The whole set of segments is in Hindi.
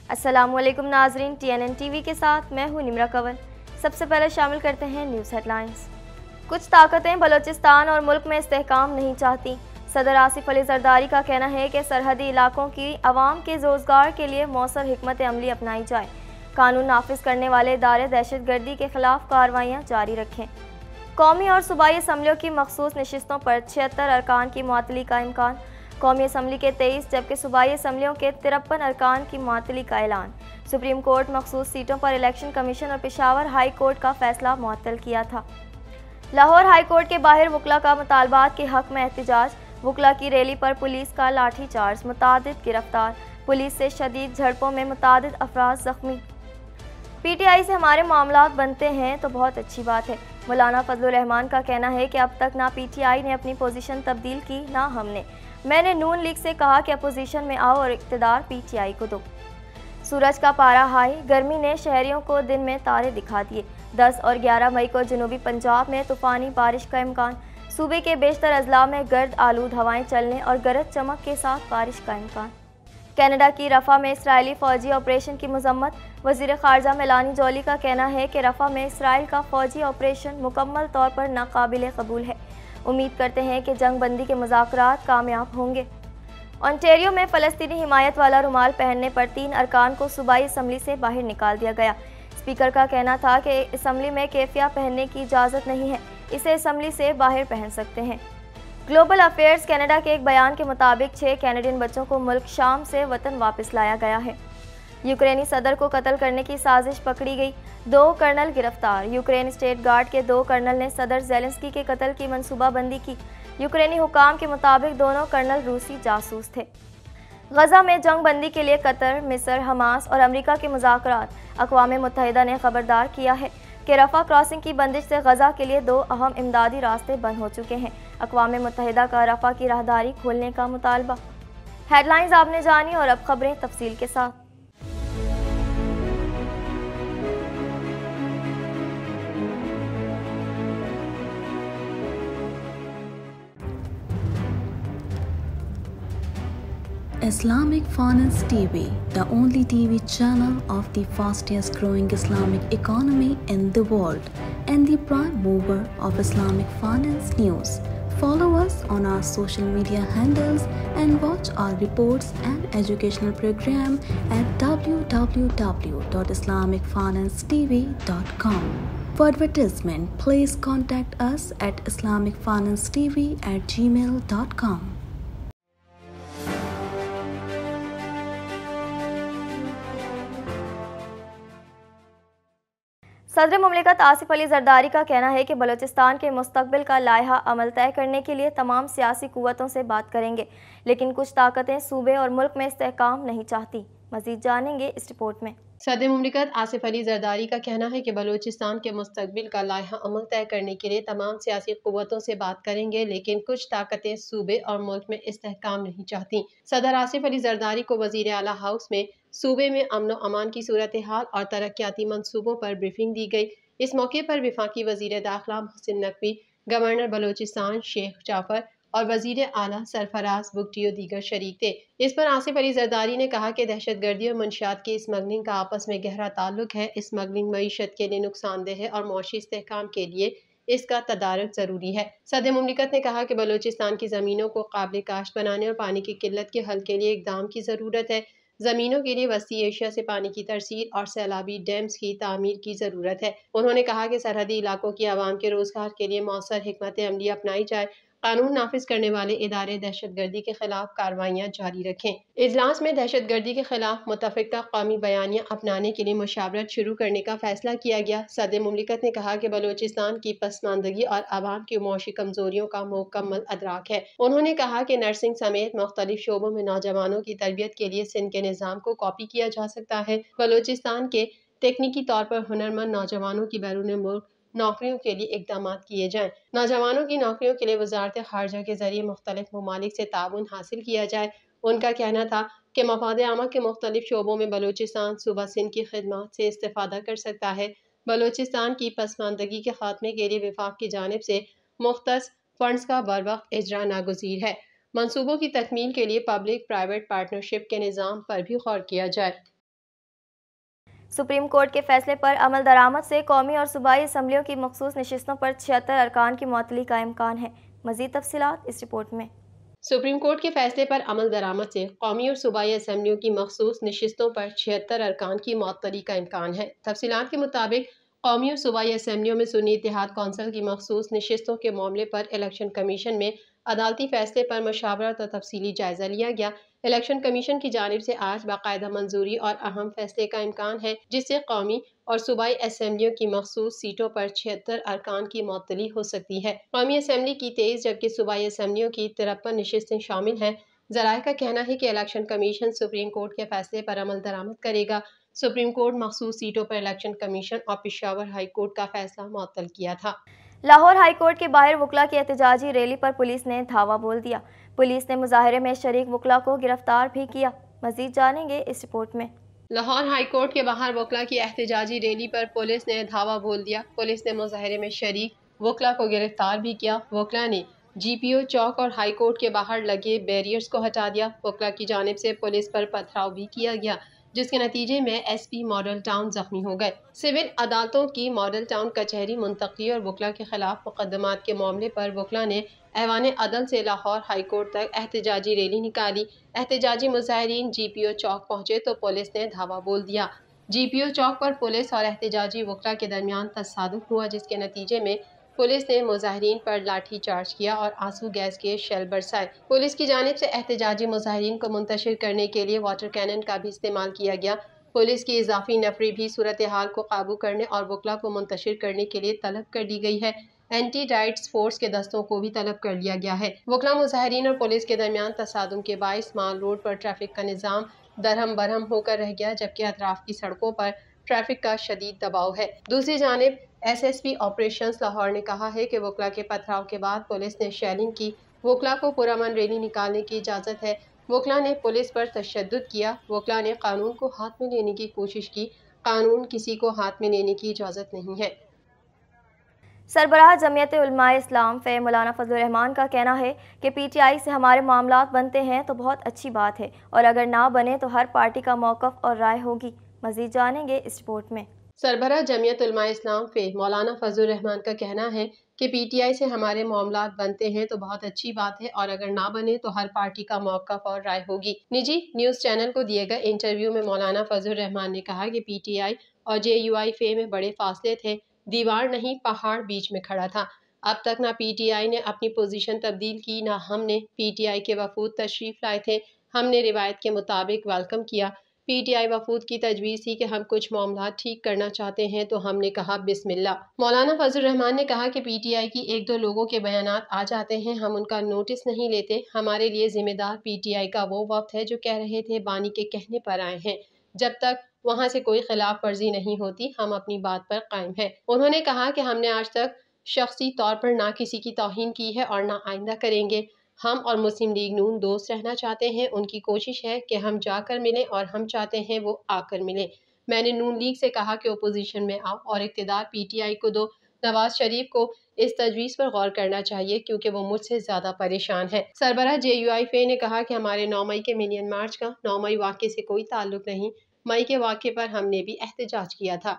अस्सलामुअलैकुम नाजरीन, TNN TV के साथ मैं हूँ निमरा कंवल। सबसे पहले शामिल करते हैं न्यूज़ हेडलाइंस। कुछ ताकतें बलोचिस्तान और मुल्क में इस्तेहकाम नहीं चाहती। सदर आसिफ अली जरदारी का कहना है कि सरहदी इलाकों की आवाम के रोजगार के लिए मौसर हिकमत अमली अपनाई जाए। कानून नाफिज करने वाले इदारे दहशत गर्दी के खिलाफ कार्रवाइयाँ जारी रखें। कौमी और सूबाई असम्बलियों की मखसूस नशिस्तों पर 76 अरकान की मुअत्तली का इम्कान। कौमी असम्बली के 23 जबकि सूबाई असम्बलियों के 53 अरकान की मुअत्तली का ऐलान। सुप्रीम कोर्ट मखसूस सीटों पर इलेक्शन कमीशन और पेशावर हाई कोर्ट का फैसला मुअत्तल किया था। लाहौर हाई कोर्ट के बाहर वकला का मुतालबात के हक में एहतजाज। वकला की रैली पर पुलिस का लाठी चार्ज, मुतादिद गिरफ्तार। पुलिस से शदीद झड़पों में मुतादिद अफराद जख्मी। PTI से हमारे मामलात बनते हैं तो बहुत अच्छी बात है। मौलाना फजलुर रहमान का कहना है कि अब तक ना PTI ने अपनी पोजीशन तब्दील की ना हमने। मैंने नून लीग से कहा कि अपोजिशन में आओ और इक़्तिदार PTI को दो। सूरज का पारा हाई, गर्मी ने शहरियों को दिन में तारे दिखा दिए। 10 और 11 मई को जनूबी पंजाब में तूफ़ानी बारिश का इम्कान। सूबे के बेशतर अजला में गर्द आलूद हवाएं चलने और गरज चमक के साथ बारिश का इम्कान। कनाडा की रफ़ा में इसराइली फ़ौजी ऑपरेशन की मज़म्मत। वज़ीर ख़ारजा मेलानी जोली का कहना है कि रफ़ा में इसराइल का फ़ौजी ऑपरेशन मुकम्मल तौर पर नाकाबिल कबूल है। उम्मीद करते हैं कि जंग बंदी के मुज़ाकरात कामयाब होंगे। ओंटारियो में फ़लस्तीनी हिमायत वाला रुमाल पहनने पर 3 अरकान को सूबाई असम्बली से बाहर निकाल दिया गया। स्पीकर का कहना था कि असम्बली में केफिया पहनने की इजाज़त नहीं है, इसे असम्बली से बाहर पहन सकते हैं। ग्लोबल अफेयर्स कनाडा के एक बयान के मुताबिक 6 कैनेडियन बच्चों को मुल्क शाम से वतन वापस लाया गया है। यूक्रेनी सदर को कत्ल करने की साजिश पकड़ी गई, 2 कर्नल गिरफ्तार। यूक्रेन स्टेट गार्ड के 2 कर्नल ने सदर ज़ेलेंस्की के कत्ल की मनसूबाबंदी की। यूक्रेनी हुकाम के मुताबिक दोनों कर्नल रूसी जासूस थे। गजा में जंग बंदी के लिए कतर, मिस्र, हमास और अमेरिका के मुज़ाकरात। अक़वाम मुत्तहिदा ने खबरदार किया है कि रफ़ा क्रॉसिंग की बंदिश से गजा के लिए 2 अहम इमदादी रास्ते बंद हो चुके हैं। अक़वाम मुत्तहिदा का रफ़ा की राहदारी खोलने का मुतालबा। हेडलाइंस आपने जानी और अब खबरें तफसील के साथ। Islamic Finance TV, the only TV channel of the fastest growing Islamic economy in the world and the prime mover of Islamic finance news. Follow us on our social media handles and watch our reports and educational program at www.islamicfinancetv.com. For advertisement, please contact us at islamicfinancetv@gmail.com. सदर मुमलिकत आसिफ अली जरदारी का कहना है कि बलूचिस्तान के मुस्तकबिल का लायहा अमल तय करने के लिए तमाम सियासी कुव्वतों से बात करेंगे, लेकिन कुछ ताकतें सूबे और मुल्क में इस्तेहकाम नहीं चाहती। मजीद जानेंगे इस रिपोर्ट में। सदर मुमलिकत आसिफ अली जरदारी का कहना है कि बलूचिस्तान के मुस्तकबिल का लायहा अमल तय करने के लिए तमाम सियासी कुव्वतों से बात करेंगे, लेकिन कुछ ताकतें सूबे और मुल्क में इस्तेहकाम नहीं चाहती। सदर आसिफ अली जरदारी को वजीर आला हाउस में सूबे में अमन व अमान की सूरत हाल और तरक्याती मंसूबों पर ब्रीफिंग दी गई। इस मौके पर वफाकी वजीर दाखिला मोहसिन नकवी, गवर्नर बलूचिस्तान शेख जाफर और वजीर आला सरफराज बुगटी दीगर शरीक थे। इस पर आसिफ अली जरदारी ने कहा कि दहशत गर्दी और मंशियात की स्मगलिंग का आपस में गहरा ताल्लुक है। स्मगलिंग मईशत के लिए नुकसानदेह है और मौशी इस्तेहकाम के लिए इसका तदारुक जरूरी है। सदर मुमलिकत ने कहा कि बलूचिस्तान की ज़मीनों को काबिल काश्त बनाने और पानी की किल्लत के हल के लिए इकदाम की ज़रूरत है। ज़मीनों के लिए वस्ती एशिया से पानी की तरसील और सैलाबी डैम्स की तामीर की ज़रूरत है। उन्होंने कहा कि सरहदी इलाकों की आवाम के रोजगार के लिए मौसर हिकमत अमली अपनाई जाए। कानून नाफिज करने वाले इदारे दहशत गर्दी के खिलाफ कार्रवाइयाँ जारी रखें। इजलास में दहशत गर्दी के खिलाफ मुतफ़िका कौमी बयानिया अपनाने के लिए मुशावरत शुरू करने का फैसला किया गया। सदर मुमलिकत ने कहा कि बलूचिस्तान की पसमानदगी और आवाम की मुआशी कमजोरियों का मुकम्मल अदराक है। उन्होंने कहा कि नर्सिंग समेत मुख्तलिफ शोबों में नौजवानों की तरबियत के लिए सिंध के निज़ाम को कॉपी किया जा सकता है। बलूचिस्तान के तकनीकी तौर पर हुनरमंद नौजवानों की बैरून मुल्क नौकरियों के लिए इकदाम किए जाएं। नौजवानों की नौकरियों के लिए वजारत खारजा के जरिए मुख्तलिफ ममालिक से ताउन हासिल किया जाए। उनका कहना था कि मफाद आमा के मुख्तलिफ शोबों में बलूचिस्तान सूबा सिंध की खिदमत से इस्तेफादा कर सकता है। बलूचिस्तान की पसमानदगी के खात्मे के लिए विफाक की जानिब से मुख्तस फंड्स का बरवक्त इजरा नागुज़ीर है। मंसूबों की तकमील के लिए पब्लिक प्राइवेट पार्टनरशिप के निज़ाम पर भी गौर किया जाए। सुप्रीम कोर्ट के फैसले पर अमल दरामद से कौमी और सूबाई असम्बलियों की मखसूस नशिस्तों पर 76 अरकान की मुअत्तली का इम्कान है। मज़ीद तफसीलात इस रिपोर्ट में। सुप्रीम कोर्ट के फैसले पर अमल दरामद से कौमी और सूबाई असम्बलियों की मखसूस नशिस्तों पर 76 अरकान की मुअत्तली का इम्कान है। तफसीलात के मुताबिक कौमी और सूबाई असम्बलियों में सुन्नी इत्तेहाद कौंसिल की मखसूस नशिस्तों के मामले पर इलेक्शन कमीशन में अदालती फैसले पर मशावरत और तफसीली जायजा लिया गया। इलेक्शन कमीशन की जानिब से आज बाकायदा मंजूरी और अहम फैसले का इम्कान है, जिससे कौमी और सूबाई असम्बलियों की मखसूस सीटों पर 76 अरकान की मुअत्तली हो सकती है। कौमी असम्बली की 23 जबकि सूबाई असम्बलियों की 53 नशिस्तें शामिल हैं। ज़राए का कहना है कि इलेक्शन कमीशन सुप्रीम कोर्ट के फैसले पर अमल दरामद करेगा। सुप्रीम कोर्ट मखसूस सीटों पर इलेक्शन कमीशन और पेशावर हाई कोर्ट का फैसला मुअत्तल किया था। लाहौर हाई कोर्ट के बाहर वकला की एहतजाजी रैली पर पुलिस ने धावा बोल दिया। पुलिस ने मुजाहरे में शरीक वकला को गिरफ्तार भी किया। मजीद जानेंगे इस रिपोर्ट में। लाहौर हाई कोर्ट के बाहर वकला की एहतजाजी रैली पर पुलिस ने धावा बोल दिया। पुलिस ने मुजाहरे में शरीक वकला को गिरफ्तार भी किया। वकला ने GPO चौक और हाई कोर्ट के बाहर लगे बैरियर्स को हटा दिया। वकला की जानिब से पुलिस पर पथराव भी किया गया, जिसके नतीजे में SP मॉडल टाउन जख्मी हो गए। सिविल अदालतों की मॉडल टाउन कचहरी मुंतकली और वकला के खिलाफ मुकदमात के मामले पर वकला ने ऐवान अदल से लाहौर हाई कोर्ट तक एहतजाजी रैली निकाली। एहतजाजी मुजाहिरीन GPO चौक पहुंचे तो पुलिस ने धावा बोल दिया। GPO चौक पर पुलिस और एहतजाजी वकला के दरमियान तसादुम हुआ, जिसके नतीजे में पुलिस ने मुजाहिरीन पर लाठी चार्ज किया और आंसू गैस के शेल बरसाए। पुलिस की जानिब से एहतजाजी मुजाहिरीन को मुंतशिर करने के लिए वाटर कैनन का भी इस्तेमाल किया गया। पुलिस की इजाफी नफरी भी सूरत हाल को काबू करने और वकला को मुंतशिर करने के लिए तलब कर दी गई है। एंटी राइट्स फोर्स के दस्तों को भी तलब कर लिया गया है। वकला मुजाहिरीन और पुलिस के दरमियान तसादुम के बाइस माल रोड पर ट्रैफिक का निज़ाम दरहम बरहम होकर रह गया, जबकि अतराफ की सड़कों पर ट्रैफिक का शदीद दबाव है। दूसरी जानिब SSP ऑपरेशंस लाहौर ने कहा है कि वकला के पथराव के बाद पुलिस ने शेलिंग की। वकला को पुरअमन रैली निकालने की इजाज़त है। वकला ने पुलिस पर तशद्दुद किया। वकला ने कानून को हाथ में लेने की कोशिश की। कानून किसी को हाथ में लेने की इजाज़त नहीं है। सरबराह जमीयत उलमाए इस्लाम फ़े मौलाना फजलुर रहमान का कहना है कि PTI से हमारे मामलात बनते हैं तो बहुत अच्छी बात है, और अगर ना बने तो हर पार्टी का मौक़िफ़ और राय होगी। मज़ीद जानेंगे इस रिपोर्ट में। सरबराह जमीयत उलमाए इस्लाम फ़े मौलाना फजलुर रहमान का कहना है कि PTI से हमारे मामलात बनते हैं तो बहुत अच्छी बात है, और अगर ना बने तो हर पार्टी का मौक़िफ़ और राय होगी। निजी न्यूज़ चैनल को दिए गए इंटरव्यू में मौलाना फजलुर रहमान ने कहा कि PTI और JUI फ़े में बड़े फासले थे, दीवार नहीं पहाड़ बीच में खड़ा था। अब तक ना PTI ने अपनी पोजीशन तब्दील की, ना हमने। PTI के वफूद तशरीफ़ लाए थे, हमने रिवायत के मुताबिक वेलकम किया। PTI वफूद की तजवीज़ थी कि हम कुछ मामला ठीक करना चाहते हैं, तो हमने कहा बिस्मिल्लाह। मौलाना फजलुर रहमान ने कहा कि PTI की एक दो लोगों के बयानात आ जाते हैं, हम उनका नोटिस नहीं लेते। हमारे लिए जिम्मेदार PTI का वो वक्त है जो कह रहे थे बानी के कहने पर आए हैं। जब तक वहाँ से कोई खिलाफ वर्जी नहीं होती, हम अपनी बात पर कायम हैं। उन्होंने कहा कि हमने आज तक शख्सी तौर पर ना किसी की तौहीन की है और ना आइंदा करेंगे। हम और मुस्लिम लीग नून दोस्त रहना चाहते हैं। उनकी कोशिश है कि हम जाकर मिलें और हम चाहते हैं वो आकर मिलें। मैंने नून लीग से कहा कि ओपोजिशन में आओ और इक़्तिदार PTI को दो। नवाज शरीफ को इस तजवीज़ पर गौर करना चाहिए, क्योंकि वो मुझसे ज़्यादा परेशान है। सरबराह JUI फ़े ने कहा कि हमारे 9 मई के मिलियन मार्च का 9 मई वाक़े से कोई ताल्लुक नहीं। मई के वाक़े पर हमने भी एहतजाज किया था।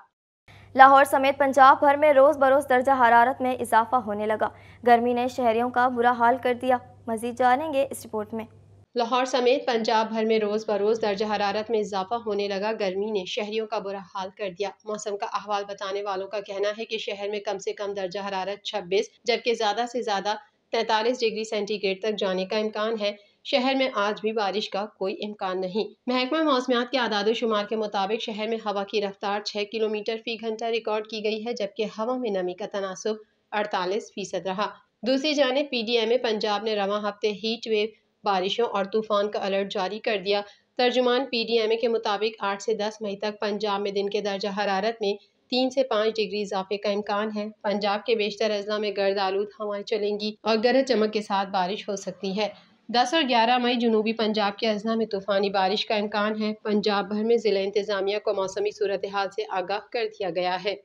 लाहौर समेत पंजाब भर में रोज़ बरोज़ दर्जा हरारत में इजाफा होने लगा। गर्मी ने शहरियों का बुरा हाल कर दिया। मज़ीद जानेंगे इस रिपोर्ट में। लाहौर समेत पंजाब भर में रोज़ बरोज़ दर्जा हरारत में इजाफा होने लगा। गर्मी ने शहरियों का बुरा हाल कर दिया। मौसम का अहवाल बताने वालों का कहना है कि शहर में कम से कम दर्जा हरारत 26 जबकि ज़्यादा से ज़्यादा 43 डिग्री सेंटीग्रेड तक जाने का इम्कान है। शहर में आज भी बारिश का कोई इम्कान नहीं। महकमा मौसमियात के आदाद शुमार के मुताबिक शहर में हवा की रफ्तार 6 किलोमीटर फ़ी घंटा रिकॉर्ड की गई है, जबकि हवा में नमी का तनासुब 48% रहा। दूसरी जानिब PDMA पंजाब ने रवां हफ्ते हीट वेव, बारिशों और तूफान का अलर्ट जारी कर दिया। तर्जुमान PDMA के मुताबिक 8 से 10 मई तक पंजाब में दिन के दर्जा हरारत में 3 से 5 डिग्री इजाफे का इम्कान है। पंजाब के बेशतर अजला में गर्द आलूद हवाएं चलेंगी और गरज चमक के साथ बारिश हो सकती है। 10 और 11 मई जनूबी पंजाब के अजला में तूफानी बारिश का इम्कान है। पंजाब भर में ज़िला इंतज़ामिया को मौसमी सूरत हाल से आगाह कर दिया गया है।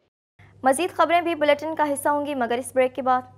मज़ीद खबरें भी बुलेटिन का हिस्सा होंगी, मगर इस ब्रेक के बाद।